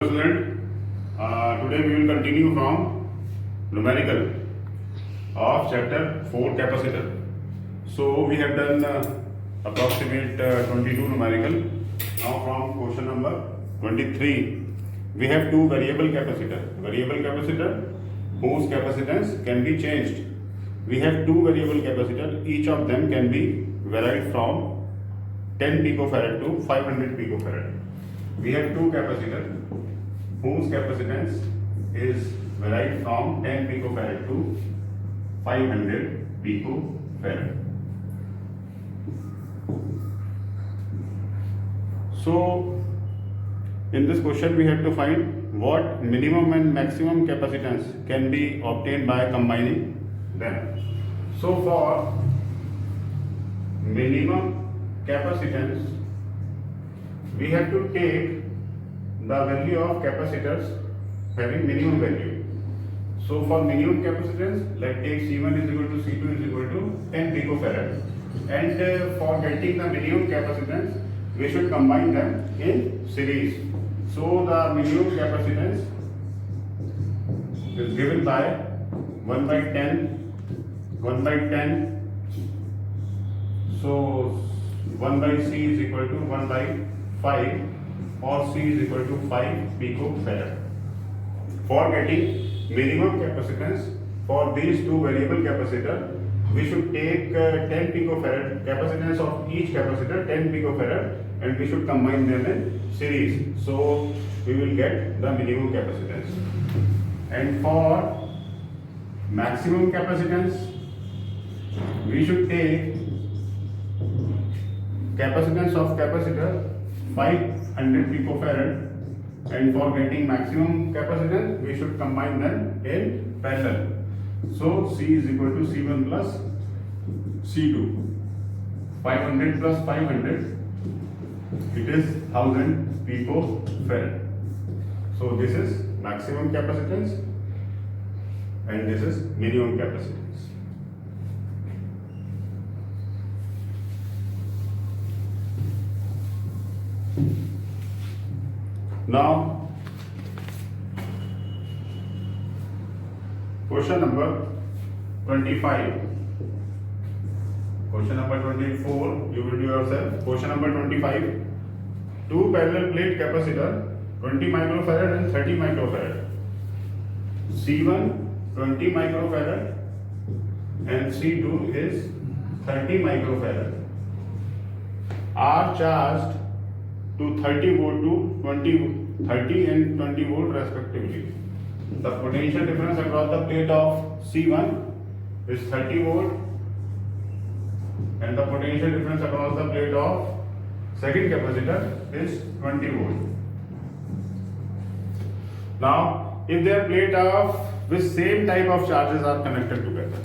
Student, today we will continue from numerical of chapter 4 capacitor. So we have done approximate 22 numerical. Now from question number 23, we have two variable capacitor. Variable capacitor whose capacitance can be changed. We have two variable capacitor. Each of them can be varied from 10 picofarad to 500 picofarad. We have two capacitor whose capacitance is varied from 10 picofarad to 500 picofarad. So in this question we have to find what minimum and maximum capacitance can be obtained by combining them. So for minimum capacitance we have to take the value of capacitors having minimum value. So for minimum capacitance, let's take C1 is equal to C2 is equal to 10 picofarad. And for getting the minimum capacitance, we should combine them in series. So the minimum capacitance is given by 1 by 10, 1 by 10. So 1 by C is equal to 1 by 5. Or C is equal to 5 picofarad. For getting minimum capacitance for these two variable capacitor, we should take 10 picofarad capacitance of each capacitor 10 picofarad and we should combine them in series. So we will get the minimum capacitance. And for maximum capacitance, we should take capacitance of capacitor 500 picofarad, and for getting maximum capacitance we should combine them in parallel. So C is equal to C1 plus C2. 500 plus 500, it is 1000 picofarad. So this is maximum capacitance and this is minimum capacitance. Now, question number 25. Question number 24, you will do yourself. Question number 25. Two parallel plate capacitor 20 microfarad and 30 microfarad. C1 20 microfarad and C2 is 30 microfarad are charged to 30 volt to 30 and 20 volt respectively. The potential difference across the plate of C1 is 30 volt and the potential difference across the plate of second capacitor is 20 volt. Now, if their plate of with same type of charges are connected together,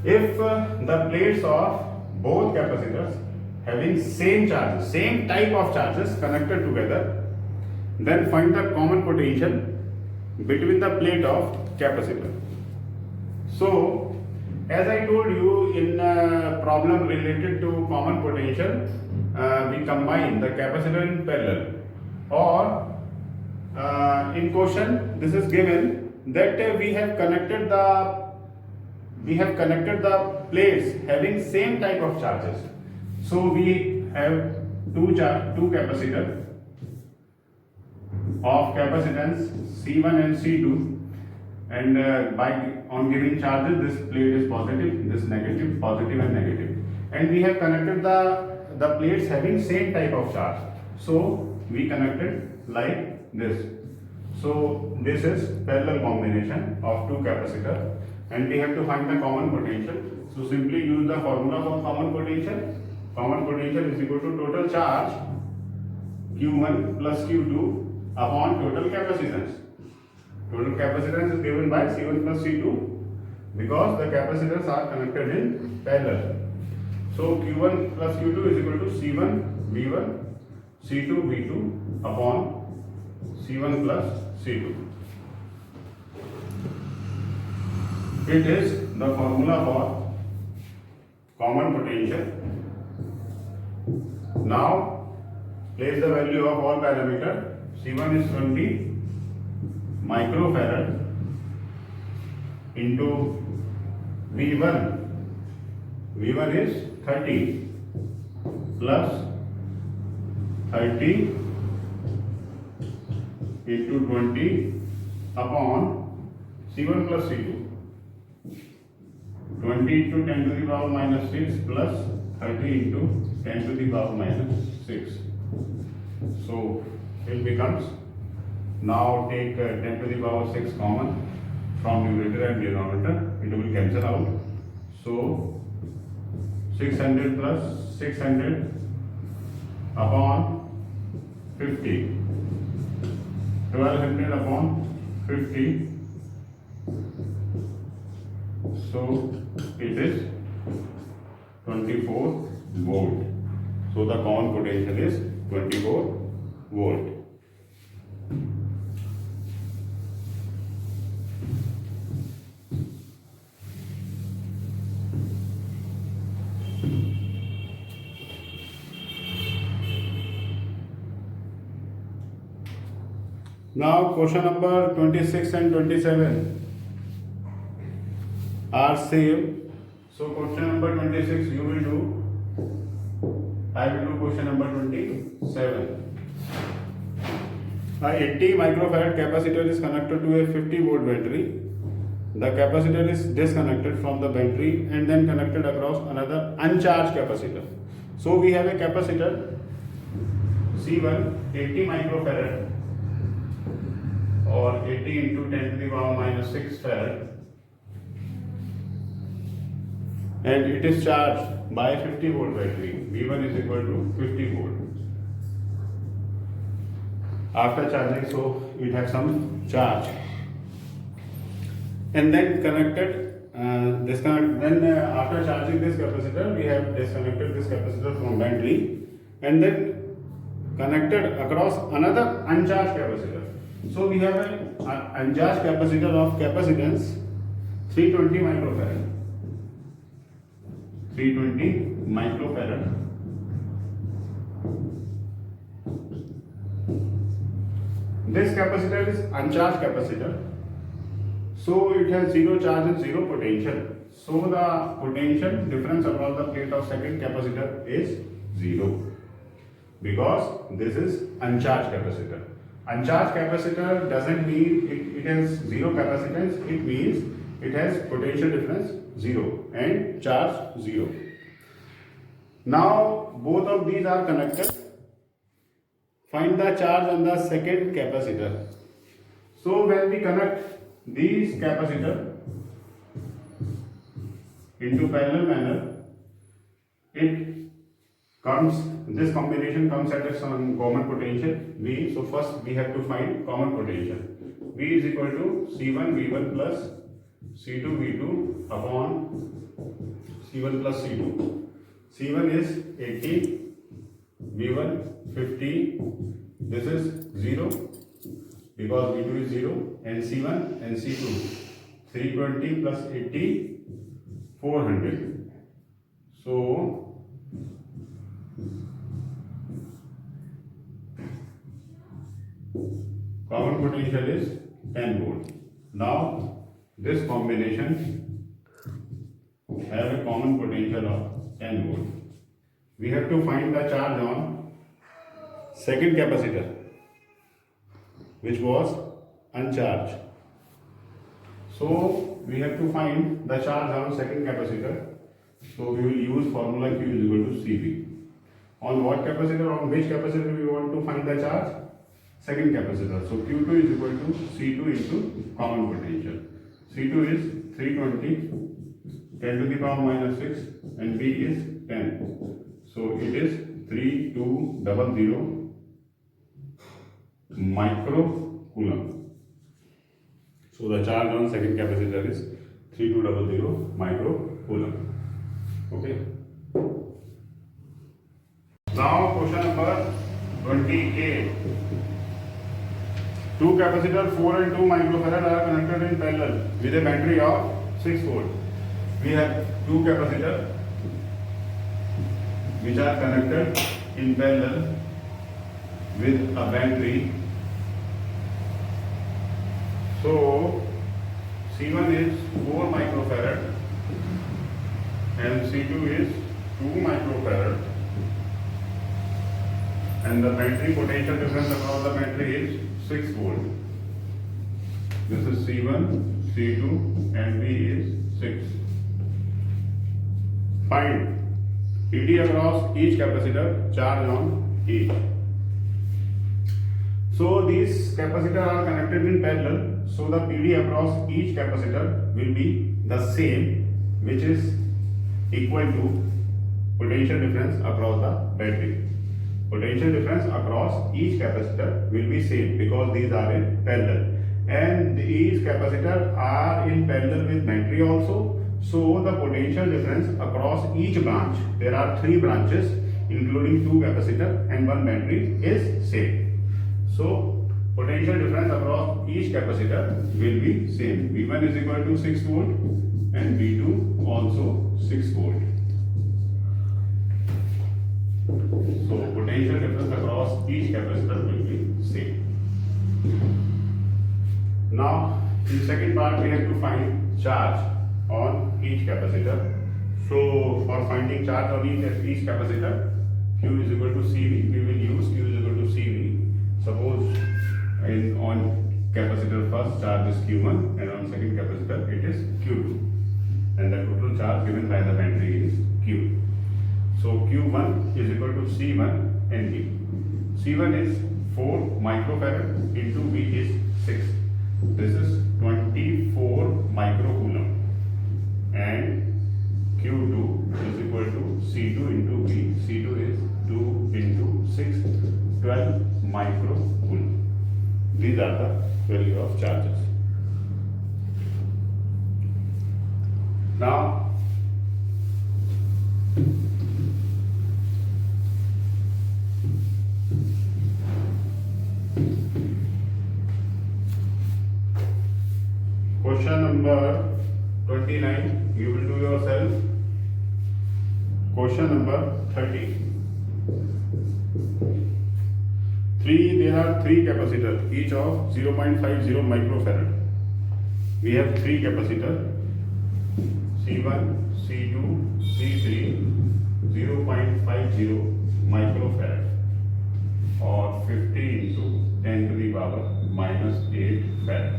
if the plates of both capacitors having same charges, same type of charges connected together, then find the common potential between the plate of capacitor. So, as I told you in a problem related to common potential, we combine the capacitor in parallel. Or in question, this is given that we have connected the plates having same type of charges. So we have two capacitor of capacitance C1 and C2, and on giving charges this plate is positive, this negative, positive and negative, and we have connected the plates having same type of charge. So we connected like this. So this is parallel combination of two capacitor, and we have to find the common potential. So simply use the formula for common potential. Common potential is equal to total charge Q1 plus Q2 upon total capacitance. Total capacitance is given by C1 plus C2 because the capacitors are connected in parallel. So Q1 plus Q2 is equal to C1 V1 C2 V2 upon C1 plus C2. It is the formula for common potential. Now place the value of all parameters. C1 is 20 microfarad into V1. V1 is 30 plus 30 into 20 upon C1 plus C2. 20 into 10 to the power minus 6 plus 30 into 10 to the power minus 6. So it becomes, now take 10 to the power 6 common from numerator and denominator, it will cancel out. So 600 plus 600 upon 50, 1200 upon 50. So it is 24 volt. So the common potential is 24 volt. Now question number 26 and 27 are same. So question number 26 you will do, I will do question number 27. A 80 microfarad capacitor is connected to a 50 volt battery. The capacitor is disconnected from the battery and then connected across another uncharged capacitor. So we have a capacitor C1 80 microfarad or 80 into 10 to the power minus 6 farad, and it is charged by 50 volt battery. V1 is equal to 50 volt. After charging, so it has some charge, and then connected disconnect. Then after charging this capacitor, we have disconnected this capacitor from battery and then connected across another uncharged capacitor. So we have an uncharged capacitor of capacitance 320 microfarad. 320 microfarad. This capacitor is uncharged capacitor. So it has zero charge and zero potential. So the potential difference across the plate of second capacitor is zero, because this is uncharged capacitor. Uncharged capacitor doesn't mean it has zero capacitance, it means it has potential difference 0 and charge 0. Now both of these are connected. Find the charge on the second capacitor. So when we connect these capacitor into parallel manner, this combination comes at some common potential V. So first we have to find common potential. V is equal to C1 V1 plus C2 V2 upon C1 plus C2. C1 is 80, V1 50. This is 0 because V2 is 0, and C1 and C2 320 plus 80 400. So common potential is 10 volt. Now this combination have a common potential of 10 volt. We have to find the charge on second capacitor, which was uncharged. So we have to find the charge on second capacitor. So we will use formula Q is equal to CV. On what capacitor, on which capacitor we want to find the charge? Second capacitor. So Q2 is equal to C2 into common potential. C2 is 320, 10 to the power minus 6, and B is 10. So it is 3200 microcoulomb. So the charge on second capacitor is 3200 microcoulomb. Okay. Now question number 28. Two capacitor 4 and 2 microfarad are connected in parallel with a battery of 6 volt. We have two capacitors which are connected in parallel with a battery So C1 is 4 microfarad and C2 is 2 microfarad, and the battery potential difference across the battery is 6 volt. This is C1, C2 and V is 6. Find PD across each capacitor, charge on each. So these capacitors are connected in parallel, so the PD across each capacitor will be the same, which is equal to potential difference across the battery. Potential difference across each capacitor will be same because these are in parallel, and these capacitors are in parallel with battery also. So the potential difference across each branch, there are 3 branches including 2 capacitors and 1 battery, is same. So potential difference across each capacitor will be same. V1 is equal to 6 volt and V2 also 6 volt. So potential difference across each capacitor will be same. Now in second part we have to find charge on each capacitor. So for finding charge on each capacitor, Q is equal to CV. We will use Q is equal to CV. Suppose on capacitor first charge is Q1 and on second capacitor it is Q2, and the total charge given by the battery is Q. So Q1 is equal to C1 and V. C1 is 4 microfarad into V is 6. This is 24 microcoulomb, and Q2 is equal to C2 into V. C2 is 2 into 6, 12 microcoulomb. These are the value of charges. Now question number 29 you will do yourself. Question number 30. There are 3 capacitors, each of 0.50 microfarad. We have 3 capacitors, C1, C2, C3, 0.50 microfarad, or 50 into 10 to the power minus 8 farad.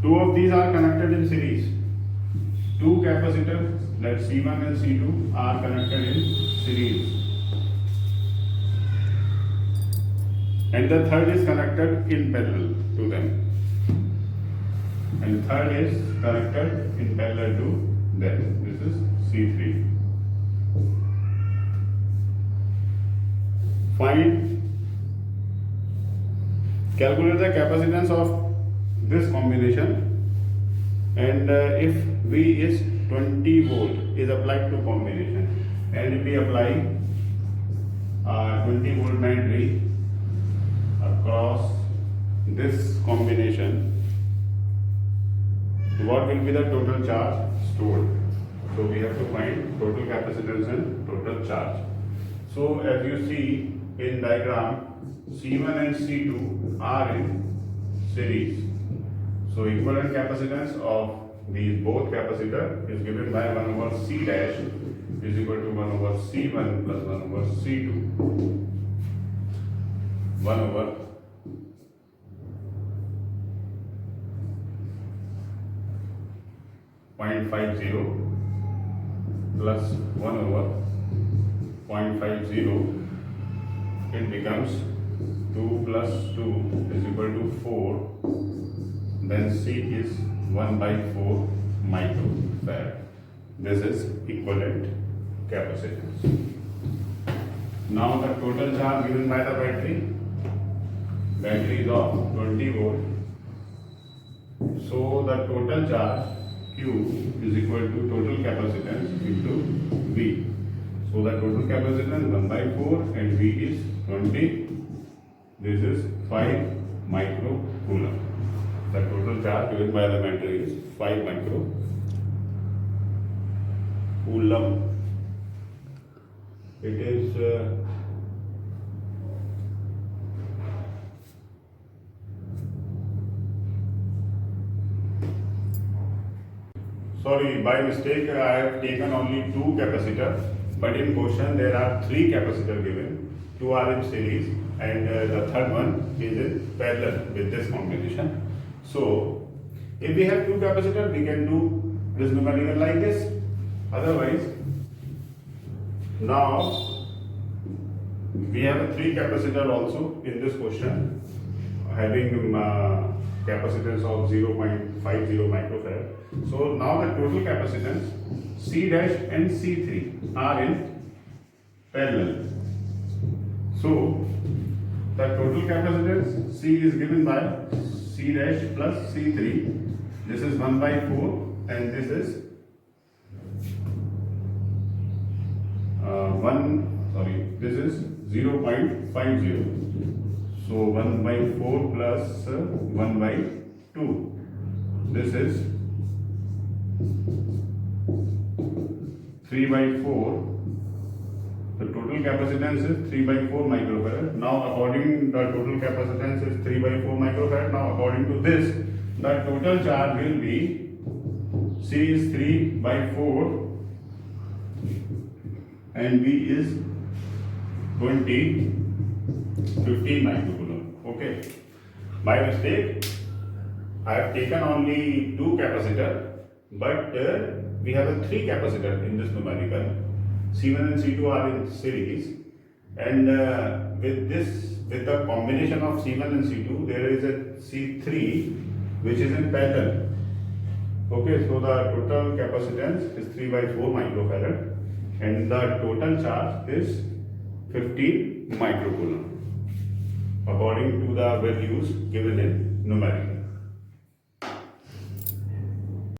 2 of these are connected in series. 2 capacitors, that C1 and C2, are connected in series, and the third is connected in parallel to them, and third is connected in parallel to them. This is C3. Calculate the capacitance of this combination, and if V is 20 volt is applied to combination, and if we apply 20 volt battery across this combination, what will be the total charge stored? So we have to find total capacitance and total charge. So as you see in diagram, C1 and C2 are in series. So equivalent capacitance of these both capacitor is given by 1 over C dash is equal to 1 over C1 plus 1 over C2. 1 over .50 plus 1 over 0.50, it becomes 2 plus 2 is equal to 4. Then C is 1 by 4 microfarad. This is equivalent capacitance. Now the total charge given by the battery is of 20 volt. So the total charge Q is equal to total capacitance into V. So the total capacitance 1 by 4 and V is 20. This is 5 microcoulomb. The total charge given by the battery is 5 microcoulomb. It is sorry, by mistake I have taken only 2 capacitor, but in question there are 3 capacitor given. 2 are in series and the third one is in parallel with this combination. So if we have 2 capacitor, we can do this numerical like this. Otherwise, now we have a 3 capacitor also in this question, having capacitance of 0.50 microfarad. So now the total capacitance C dash and C3 are in parallel. So the total capacitance C is given by C dash plus C3. This is 1 by 4 and this is 0.50. So 1 by 4 plus 1 by 2. This is 3 by 4. The total capacitance is 3 by 4 microfarad. Now according the total capacitance is 3 by 4 microfarad. Now according to this, the total charge will be C is 3 by 4 and B is 15 microcoulomb. Okay. By mistake, I have taken only 2 capacitor, but we have a 3 capacitor in this numerical. C1 and C2 are in series, and with the combination of C1 and C2, there is a C3 which is in parallel. Okay, so the total capacitance is 3 by 4 microfarad and the total charge is 15 microcoulomb according to the values given in numerical.